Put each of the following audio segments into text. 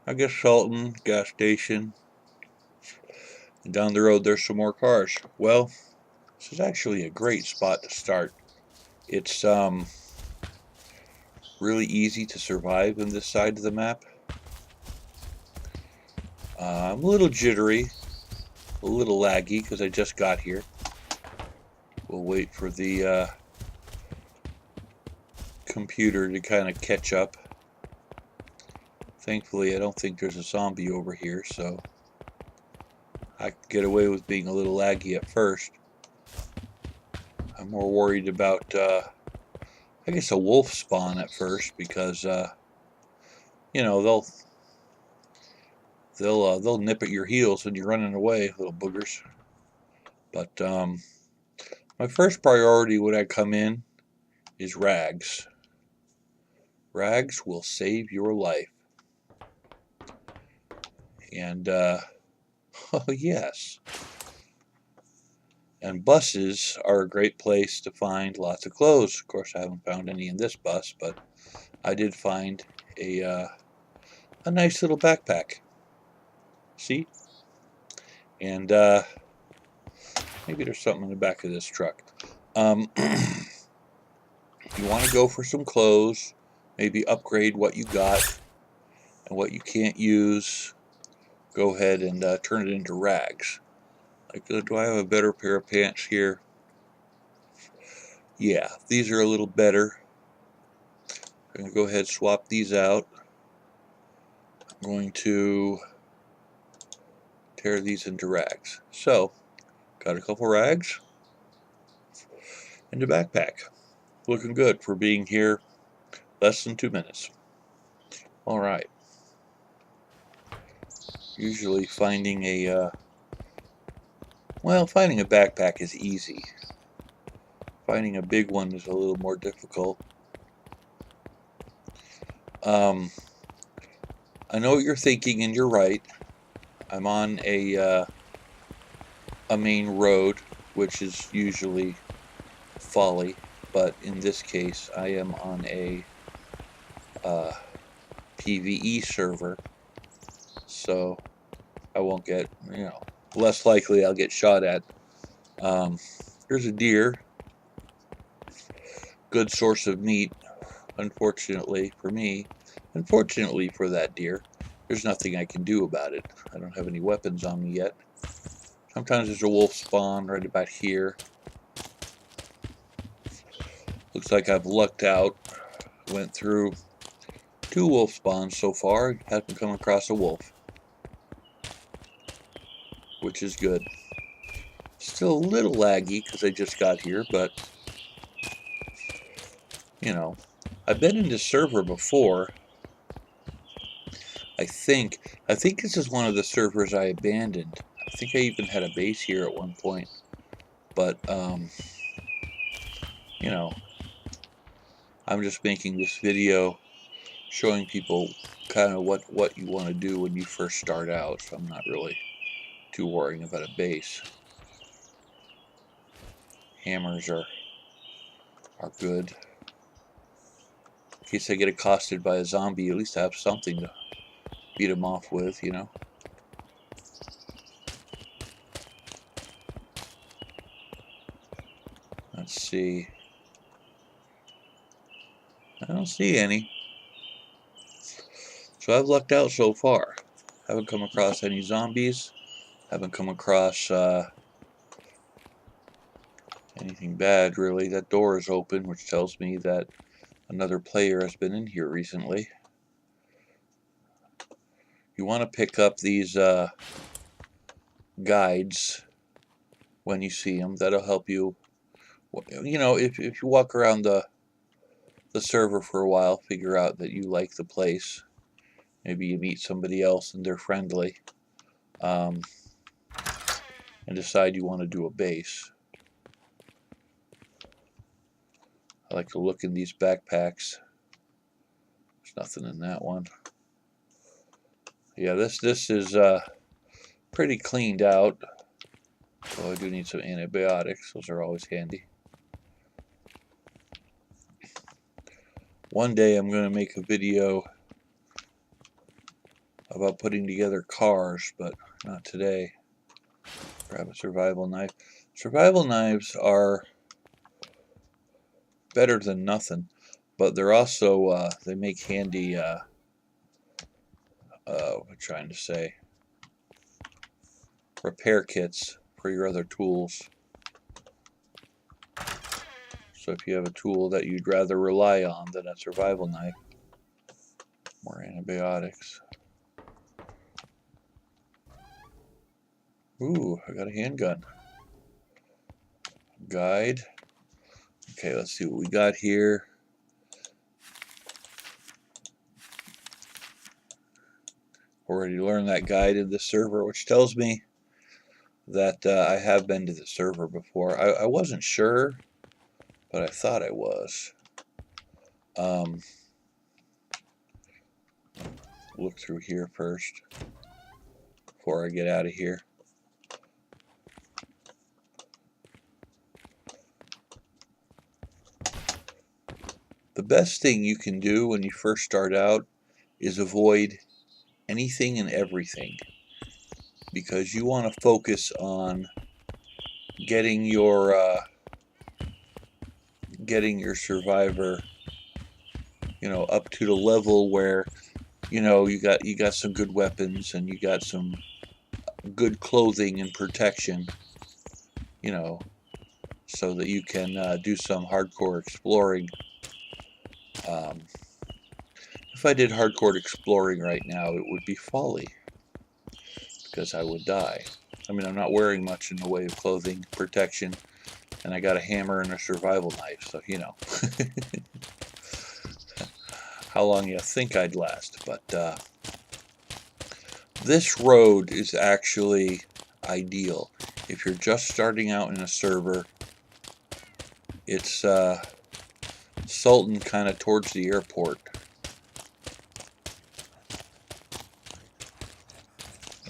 I guess Sultan, gas station. And down the road there's some more cars. Well, this is actually a great spot to start. It's really easy to survive in this side of the map. I'm a little jittery, a little laggy because I just got here. We'll wait for the computer to kind of catch up. Thankfully, I don't think there's a zombie over here, so I can get away with being a little laggy at first. I'm more worried about, I guess, a wolf spawn at first because, you know, they'll nip at your heels when you're running away, little boogers. But my first priority when I come in is rags. Rags will save your life. And oh yes. And buses are a great place to find lots of clothes. Of course, I haven't found any in this bus, but I did find a nice little backpack. See? And maybe there's something in the back of this truck. You want to go for some clothes, maybe upgrade what you got, and what you can't use, go ahead and turn it into rags. Like, do I have a better pair of pants here? Yeah, these are a little better. I'm going to go ahead and swap these out. I'm going to tear these into rags. So, got a couple rags and a backpack. Looking good for being here less than 2 minutes. Alright. Usually finding a backpack is easy. Finding a big one is a little more difficult. I know what you're thinking, and you're right. I'm on a main road, which is usually folly, but in this case, I am on a PvE server, so I won't get, less likely I'll get shot at. There's a deer. Good source of meat, unfortunately for me. Unfortunately for that deer, there's nothing I can do about it. I don't have any weapons on me yet. Sometimes there's a wolf spawn right about here. Looks like I've lucked out. Went through 2 wolf spawns so far. Haven't come across a wolf, which is good. Still a little laggy because I just got here, but I've been in this server before. I think this is one of the servers I abandoned. I think I even had a base here at one point, but I'm just making this video showing people kind of what you want to do when you first start out, so I'm not really too worrying about a base. Hammers are good. In case I get accosted by a zombie, at least I have something to beat him off with, Let's see. I don't see any. So I've lucked out so far. Haven't come across any zombies. Haven't come across anything bad, really. That door is open, which tells me that another player has been in here recently. You want to pick up these guides when you see them. That'll help you. If you walk around the server for a while, figure out that you like the place. Maybe you meet somebody else and they're friendly, and decide you want to do a base. I like to look in these backpacks. There's nothing in that one. Yeah, this is pretty cleaned out. So I do need some antibiotics. Those are always handy. One day I'm going to make a video about putting together cars, but not today. Grab a survival knife. Survival knives are better than nothing, but they're also, they make handy, what I'm trying to say, repair kits for your other tools. So if you have a tool that you'd rather rely on than a survival knife, more antibiotics. Ooh, I got a handgun. Guide. Okay, let's see what we got here. Already learned that guide in the server, which tells me that I have been to the server before. I wasn't sure, but I thought I was. Look through here first before I get out of here. The best thing you can do when you first start out is avoid anything and everything, because you want to focus on getting your survivor, up to the level where you got some good weapons and you got some good clothing and protection, so that you can do some hardcore exploring. If I did hardcore exploring right now, it would be folly, because I would die. I mean, I'm not wearing much in the way of clothing, protection, and I got a hammer and a survival knife, so how long you think I'd last. But this road is actually ideal if you're just starting out in a server. It's Sultan, kind of towards the airport,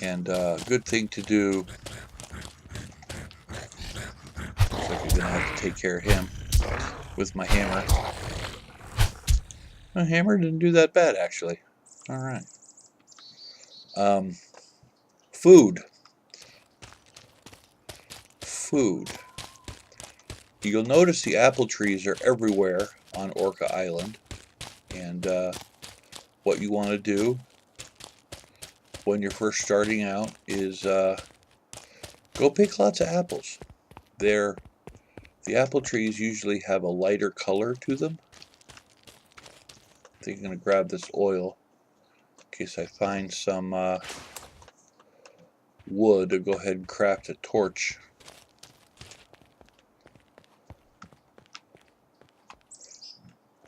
and good thing to do. Looks like you're gonna have to take care of him with my hammer. My hammer didn't do that bad, actually. All right. Food. You'll notice the apple trees are everywhere on Orca Island, and what you want to do when you're first starting out is go pick lots of apples. The apple trees usually have a lighter color to them. I think I'm going to grab this oil in case I find some wood to go ahead and craft a torch.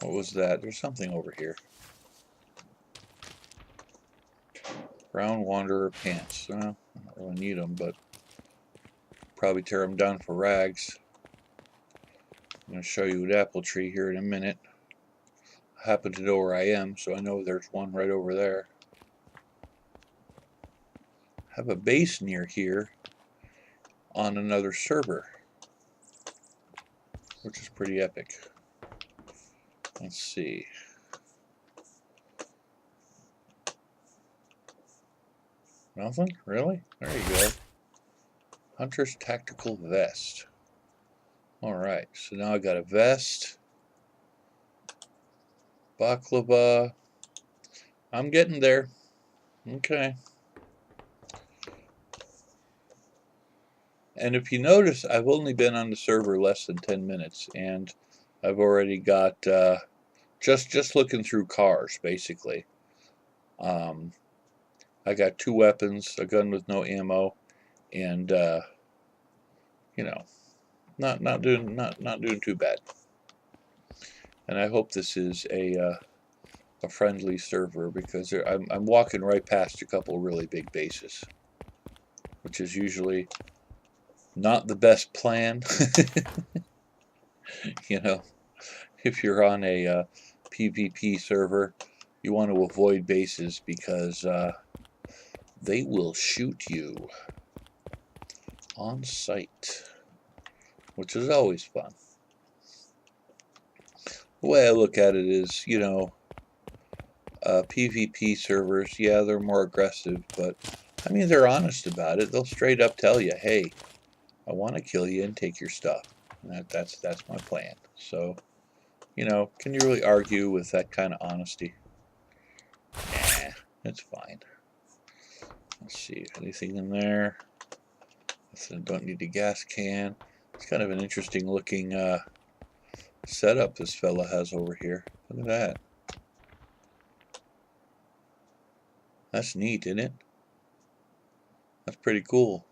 What was that? There's something over here. Brown Wanderer pants. Well, I don't really need them, but probably tear them down for rags. I'm going to show you an apple tree here in a minute. I happen to know where I am, so I know there's one right over there. I have a base near here on another server, which is pretty epic. Let's see. Nothing? Really? There you go. Hunter's Tactical Vest. Alright, so now I got a vest. Baklava. I'm getting there. Okay. And if you notice, I've only been on the server less than 10 minutes, and I've already got, just looking through cars, basically. I got 2 weapons, a gun with no ammo, and, not doing too bad. And I hope this is a friendly server, because I'm walking right past a couple really big bases, which is usually not the best plan. If you're on a PvP server, you want to avoid bases because they will shoot you on sight, which is always fun. The way I look at it is, PvP servers, yeah, they're more aggressive, but I mean, they're honest about it. They'll straight up tell you, hey, I want to kill you and take your stuff. And that's my plan. So, you know, can you really argue with that kind of honesty? Nah, it's fine. Let's see, anything in there? I don't need a gas can. It's kind of an interesting looking setup this fella has over here. Look at that. That's neat, isn't it? That's pretty cool.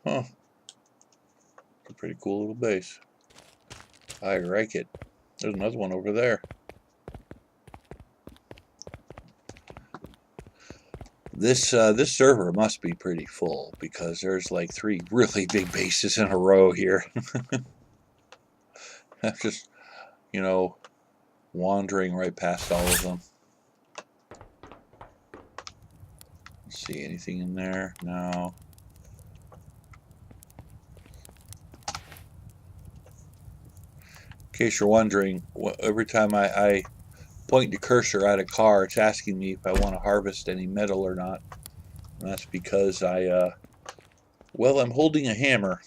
Huh. It's a pretty cool little base. I like it. There's another one over there. This server must be pretty full because there's like 3 really big bases in a row here. I'm just, you know, wandering right past all of them. Let's see, anything in there? No. In case you're wondering, every time I point the cursor at a car, it's asking me if I want to harvest any metal or not. And that's because well, I'm holding a hammer,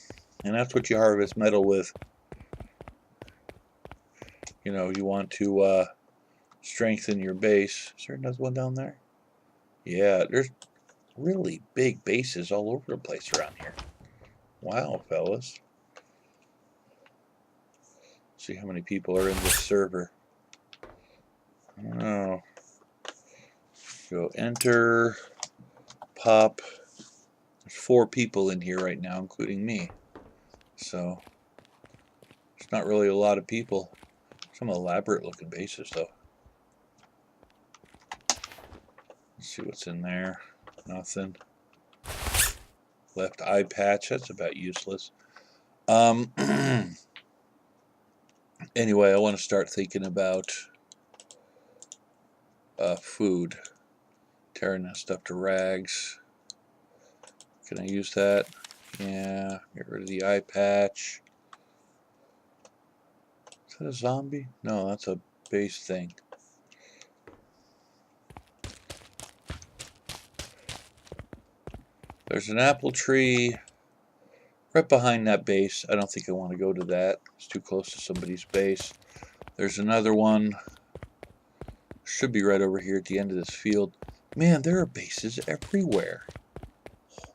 and that's what you harvest metal with. You know, you want to strengthen your base. Is there another one down there? Yeah, there's really big bases all over the place around here. Wow, fellas. See how many people are in this server. I don't know. Go enter, pop. There's 4 people in here right now, including me. So, it's not really a lot of people. Some elaborate looking bases, though. Let's see what's in there. Nothing. Left eye patch. That's about useless. Anyway, I want to start thinking about food. Tearing that stuff to rags. Can I use that? Yeah. Get rid of the eye patch. Is that a zombie? No, that's a base thing. There's an apple tree right behind that base. I don't think I want to go to that. It's too close to somebody's base. There's another one. Should be right over here at the end of this field. Man, there are bases everywhere.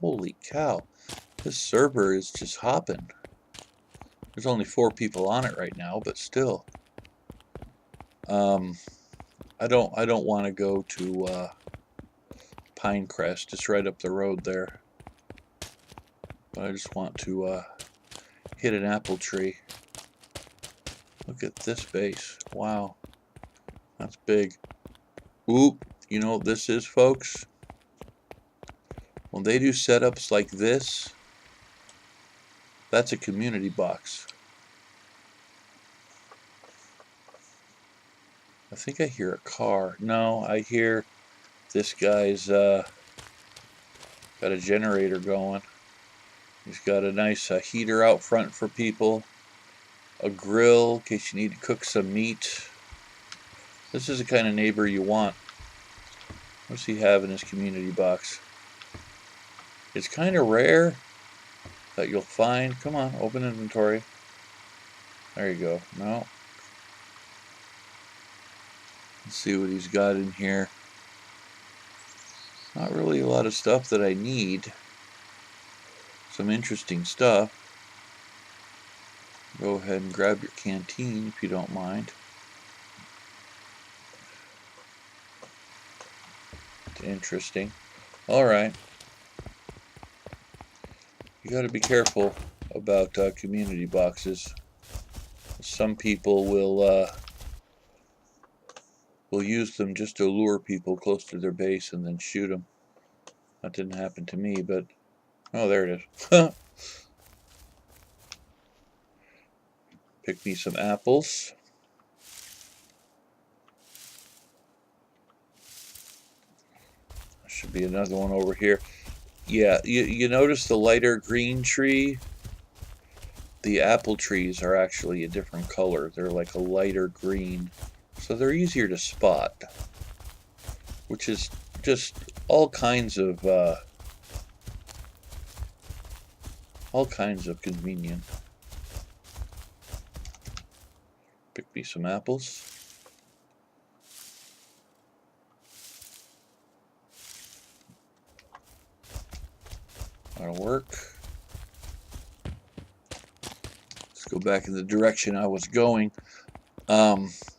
Holy cow. This server is just hopping. There's only 4 people on it right now, but still. I don't want to go to Pinecrest. It's right up the road there. But I just want to hit an apple tree. Look at this base. Wow. That's big. Oop. You know what this is, folks? When they do setups like this, that's a community box. I think I hear a car. No, I hear this guy's got a generator going. He's got a nice heater out front for people. A grill in case you need to cook some meat. This is the kind of neighbor you want. What's he have in his community box? It's kind of rare that you'll find. Come on, open inventory. There you go. No. Let's see what he's got in here. Not really a lot of stuff that I need. Some interesting stuff. Go ahead and grab your canteen if you don't mind. It's interesting. Alright. You got to be careful about community boxes. Some people will use them just to lure people close to their base and then shoot them. That didn't happen to me, but oh, there it is. Pick me some apples. There should be another one over here. Yeah, you notice the lighter green tree? The apple trees are actually a different color. They're like a lighter green. so they're easier to spot, which is just all kinds of convenient. Pick me some apples. That'll work. Let's go back in the direction I was going.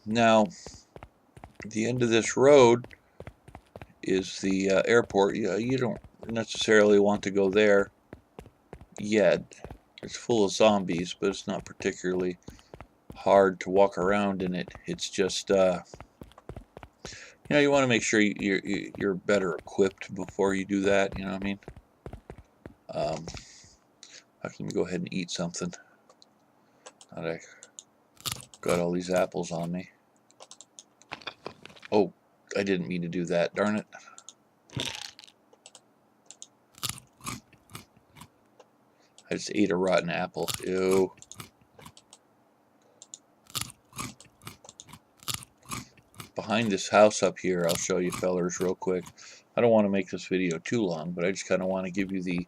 Now, the end of this road is the airport. You don't necessarily want to go there yet. It's full of zombies, but it's not particularly hard to walk around in it. It's just, you want to make sure you're better equipped before you do that. You know what I mean? I can go ahead and eat something. I got all these apples on me. Oh, I didn't mean to do that. Darn it. I just ate a rotten apple. Ew. Behind this house up here, I'll show you fellers real quick. I don't want to make this video too long, but I just kind of want to give you the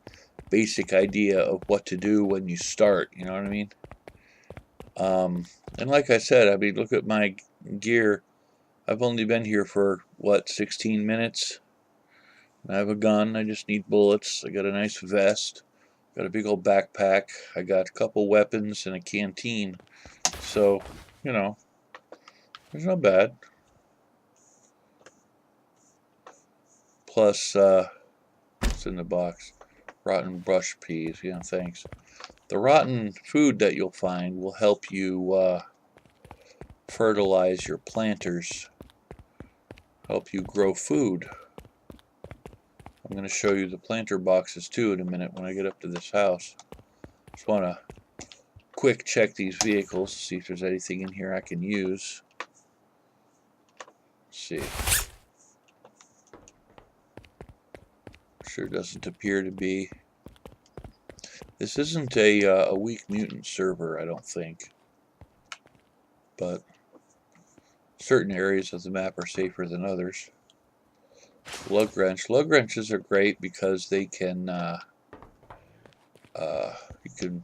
basic idea of what to do when you start. You know what I mean? And like I said, I mean, look at my gear. I've only been here for, what, 16 minutes? I have a gun. I just need bullets. I got a nice vest. Got a big old backpack. I got a couple weapons and a canteen. So, it's not bad. Plus, what's in the box? Rotten brush peas. Yeah, thanks. The rotten food that you'll find will help you fertilize your planters. Help you grow food. I'm going to show you the planter boxes too in a minute when I get up to this house. Just want to quick check these vehicles, see if there's anything in here I can use. Let's see. Sure doesn't appear to be. This isn't a weak mutant server, I don't think. But certain areas of the map are safer than others. Lug wrench. Lug wrenches are great because they can you can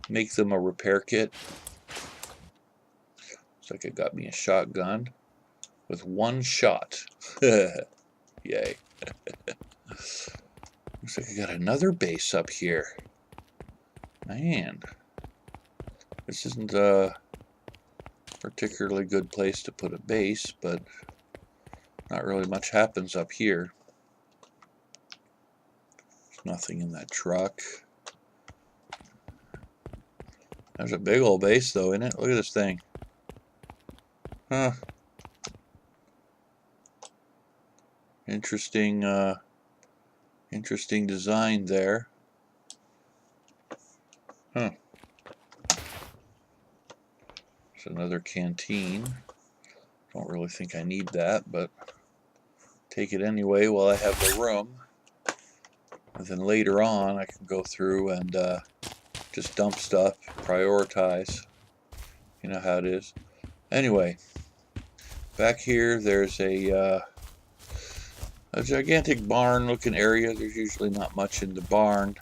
make them a repair kit. Looks like it got me a shotgun with one shot. Yay. Looks like I got another base up here. Man, this isn't a particularly good place to put a base, but not really much happens up here. There's nothing in that truck. There's a big old base though, isn't it? Look at this thing. Huh. Interesting design there. Huh. There's another canteen. Don't really think I need that, but take it anyway while I have the room. And then later on I can go through and just dump stuff, prioritize. You know how it is. Anyway, back here there's a gigantic barn looking area. There's usually not much in the barn.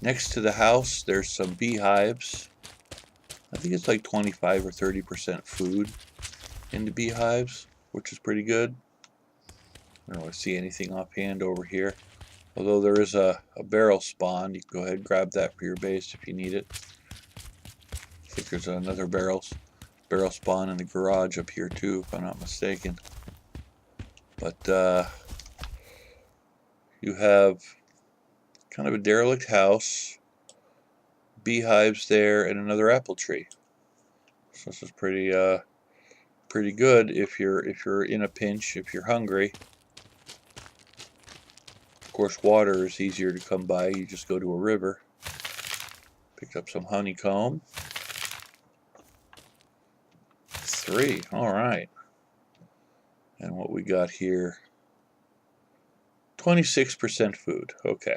Next to the house there's some beehives. I think it's like 25 or 30% food in the beehives, which is pretty good. I don't really see anything offhand over here. Although there is a barrel spawn. You can go ahead and grab that for your base if you need it. I think there's another barrel spawn in the garage up here too, if I'm not mistaken. But you have kind of a derelict house, beehives there, and another apple tree. So this is pretty good if you're in a pinch, if you're hungry. Of course, water is easier to come by. You just go to a river. Picked up some honeycomb. 3. All right. And what we got here, 26% food. Okay,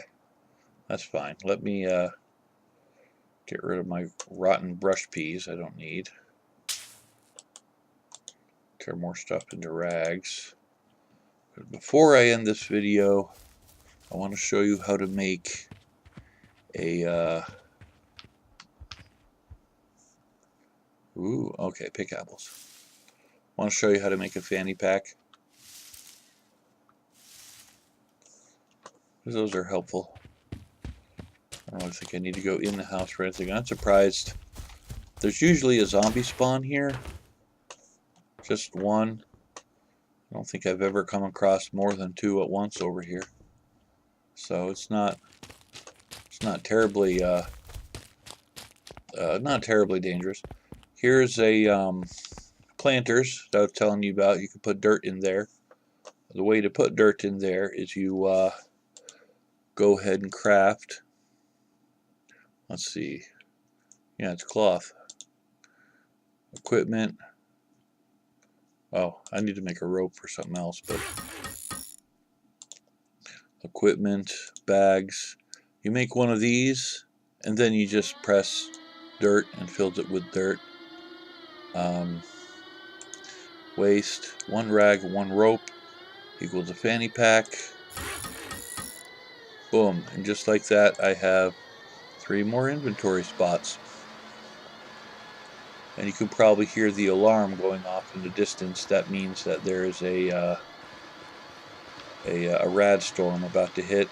that's fine. Let me get rid of my rotten brush peas I don't need. tear more stuff into rags. But before I end this video, I want to show you how to make a pick apples. I want to show you how to make a fanny pack. Those are helpful. I don't think I need to go in the house for anything. I'm surprised. There's usually a zombie spawn here. Just one. I don't think I've ever come across more than 2 at once over here. So it's not terribly not terribly dangerous. Here's a planters that I was telling you about. You can put dirt in there. The way to put dirt in there is you go ahead and craft. Let's see. Yeah, it's cloth. Equipment. Oh, I need to make a rope for something else, but equipment, bags. You make one of these, and then you just press dirt and fills it with dirt. Waste, 1 rag, 1 rope equals a fanny pack. Boom, and just like that, I have 3 more inventory spots. And you can probably hear the alarm going off in the distance. That means that there is a rad storm about to hit,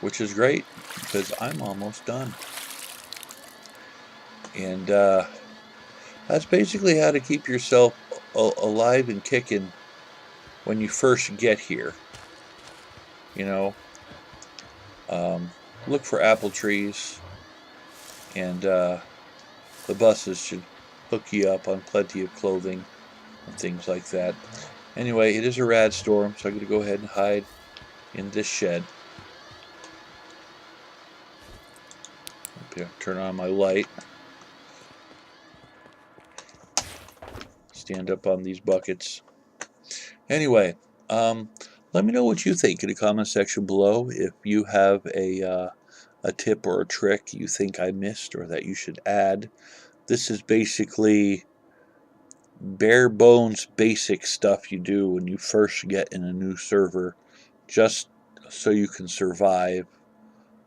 which is great because I'm almost done. And that's basically how to keep yourself alive and kicking when you first get here. You know, look for apple trees, and the buses should hook you up on plenty of clothing and things like that. Anyway, it is a rad storm, so I'm going to go ahead and hide in this shed. Turn on my light. Stand up on these buckets. Anyway, let me know what you think in the comment section below. If you have a tip or a trick you think I missed or that you should add. This is basically bare bones basic stuff you do when you first get in a new server, just so you can survive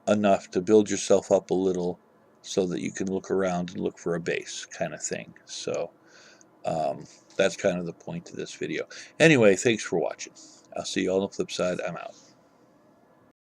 enough to build yourself up a little so that you can look around and look for a base kind of thing. So that's kind of the point of this video. Anyway, thanks for watching. I'll see you all on the flip side. I'm out.